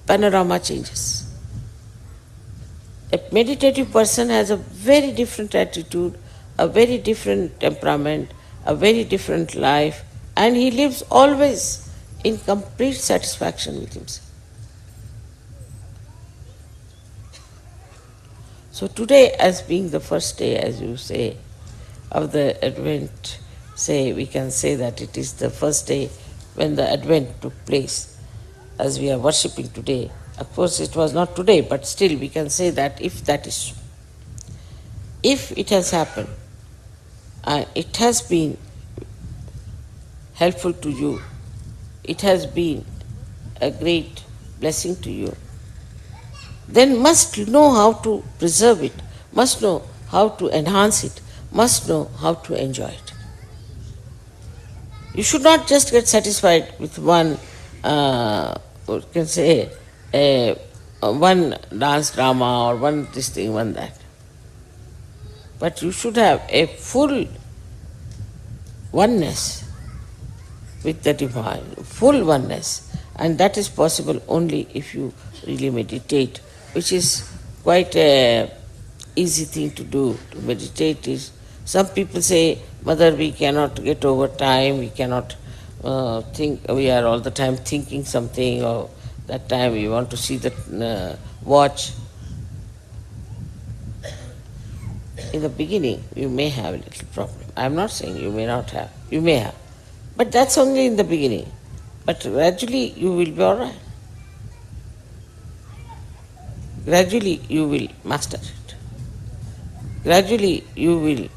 panorama changes. A meditative person has a very different attitude, a very different temperament, a very different life, and he lives always in complete satisfaction with himself. So today, as being the first day, as you say, of the Advent, we can say that it is the first day when the Advent took place, as we are worshipping today. Of course, it was not today, but still we can say that if that is so. If it has happened, it has been helpful to you, it has been a great blessing to you, then must know how to preserve it, must know how to enhance it, must know how to enjoy it. You should not just get satisfied with one, one dance drama or one this thing, one that. But you should have a full oneness with the divine, full oneness. And that is possible only if you really meditate, which is quite an easy thing to do. To meditate is, some people say, Mother, we cannot get over time, we cannot think, we are all the time thinking something, or that time we want to see the watch. In the beginning, you may have a little problem. I am not saying you may not have, you may have. But that's only in the beginning. But gradually you will be all right. Gradually you will master it. Gradually you will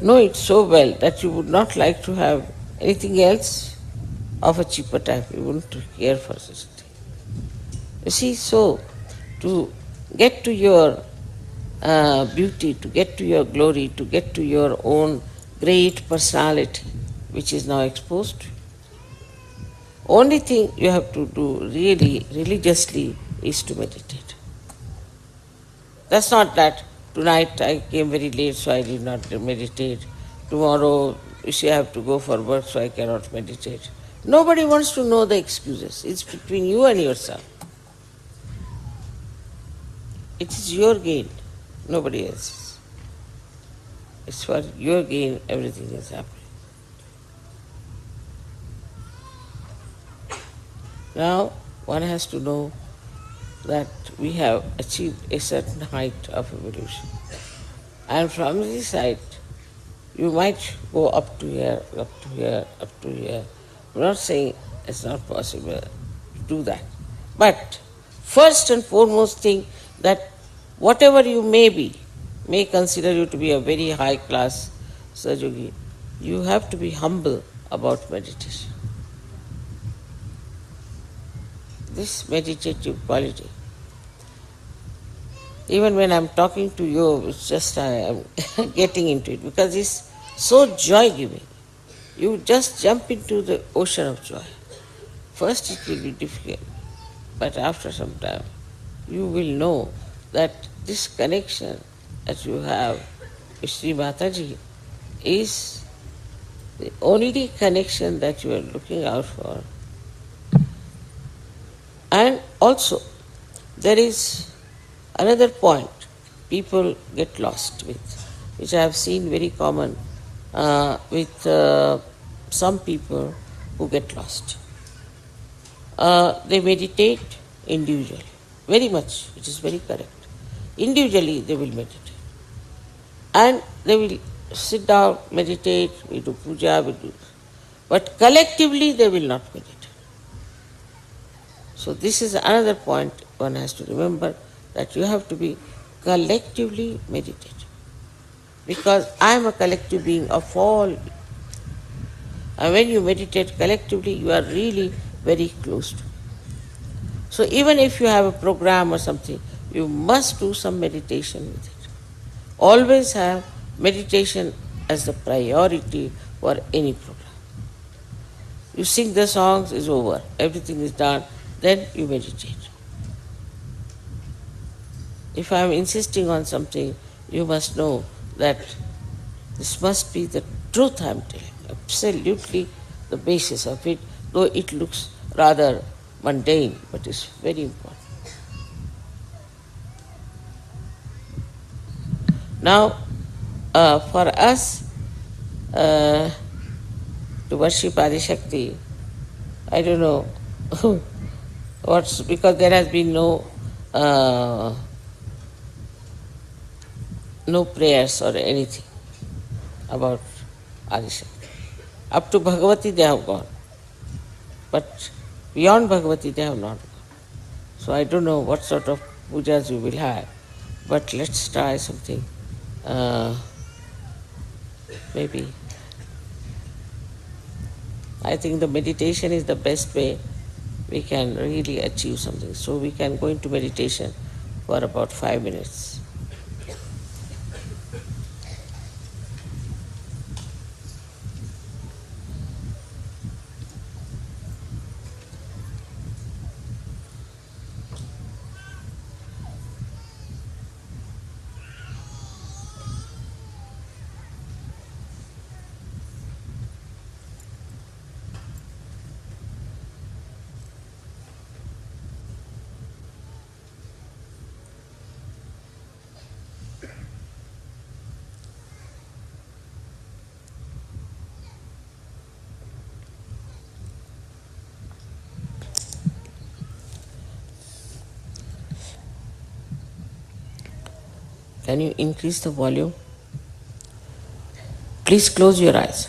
know it so well that you would not like to have anything else of a cheaper type. You wouldn't care for such a thing. You see, so to get to your beauty, to get to your glory, to get to your own great personality, which is now exposed to you, only thing you have to do really religiously is to meditate. That's not that tonight I came very late so I did not meditate. Tomorrow you see I have to go for work so I cannot meditate. Nobody wants to know the excuses. It's between you and yourself. It is your gain, nobody else's. It's for your gain everything is happening. Now, one has to know that we have achieved a certain height of evolution. And from this height, you might go up to here, up to here, up to here. I'm not saying it's not possible to do that. But first and foremost thing, that whatever you may be, may consider you to be a very high class Sahaja Yogi, you have to be humble about meditation. This meditative quality. Even when I'm talking to you, it's just I am getting into it because it's so joy-giving. You just jump into the ocean of joy. First it will be difficult, but after some time you will know that this connection that you have with Sri Mataji is the only connection that you are looking out for. And also, there is another point people get lost with, which I have seen very common with some people who get lost. They meditate individually, very much, which is very correct. Individually they will meditate. And they will sit down, meditate, we do puja, we do. But collectively they will not meditate. So this is another point one has to remember, that you have to be collectively meditative. Because I am a collective being of all. And when you meditate collectively, you are really very close to. So even if you have a program or something, you must do some meditation with it. Always have meditation as the priority for any program. You sing the songs, is over, everything is done, then you meditate. If I am insisting on something, you must know that this must be the truth I am telling, absolutely the basis of it, though it looks rather mundane, but it's very important. Now, for us to worship Adishakti, I don't know because there has been no prayers or anything about Adishakti. Up to Bhagavati they have gone, but beyond Bhagavati they have not gone. So I don't know what sort of pujas you will have, but let's try something. Maybe. I think the meditation is the best way we can really achieve something. So we can go into meditation for about 5 minutes. Can you increase the volume? Please close your eyes.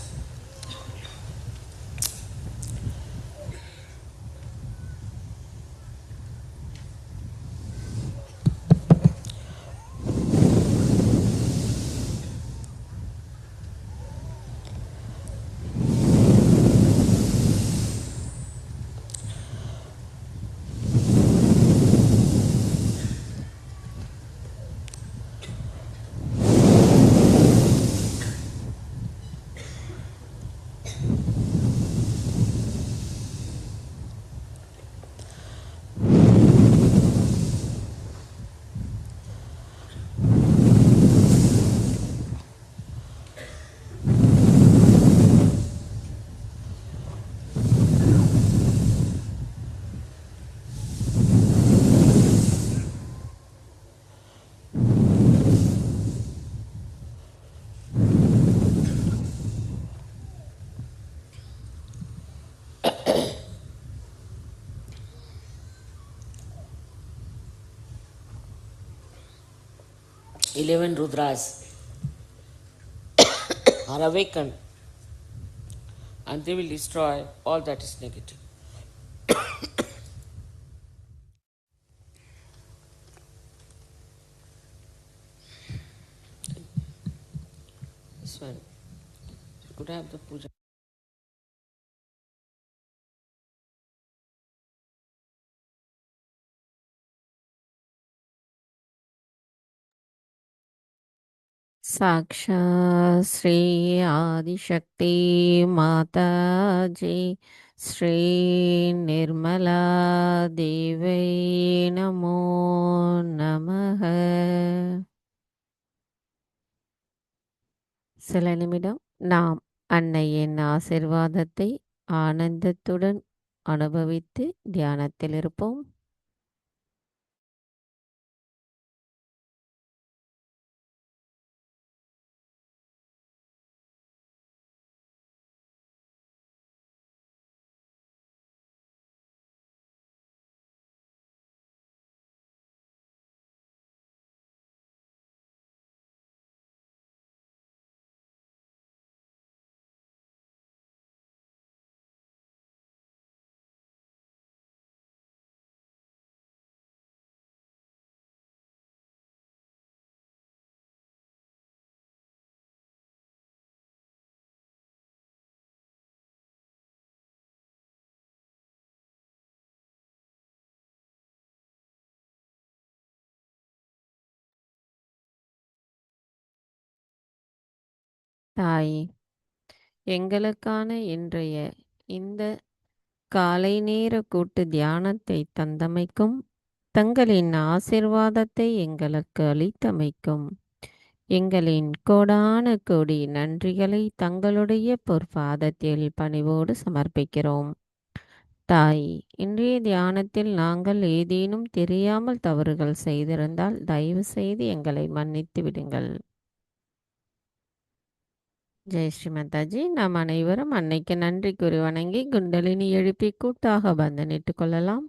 Eleven Rudras are awakened and they will destroy all that is negative. This one, you could have the puja. साक्षात् श्री आदिशक्ति माताजी श्री निर्मला देवी नमो नमः. சில நிமிடம் நாம் அன்னையின் ஆசிர்வாதத்தை ஆனந்தத்துடன் அனுபவித்து தியானத்தில் இருப்போம். தாயே, எங்களுக்கான இன்றைய இந்த காலை நேர கூட்டு தியானத்தை தந்தமைக்கும், தங்களின் ஆசிர்வாதத்தை எங்களுக்கு அளித்தமைக்கும் எங்களின் கோடான கோடி நன்றிகளை தங்களுடைய பொற்பாதத்தில் பணிவோடு சமர்ப்பிக்கிறோம். தாய், இன்றைய தியானத்தில் நாங்கள் ஏதேனும் தெரியாமல் தவறுகள் செய்திருந்தால் தயவு செய்து எங்களை மன்னித்து விடுங்கள். ஜெய் ஸ்ரீ மாதாஜி. நாம் அனைவரும் அன்னைக்கு நன்றி கூறி வணங்கி குண்டலினி எழுப்பி கூட்டாக பந்தனிட்டுக் கொள்ளலாம்.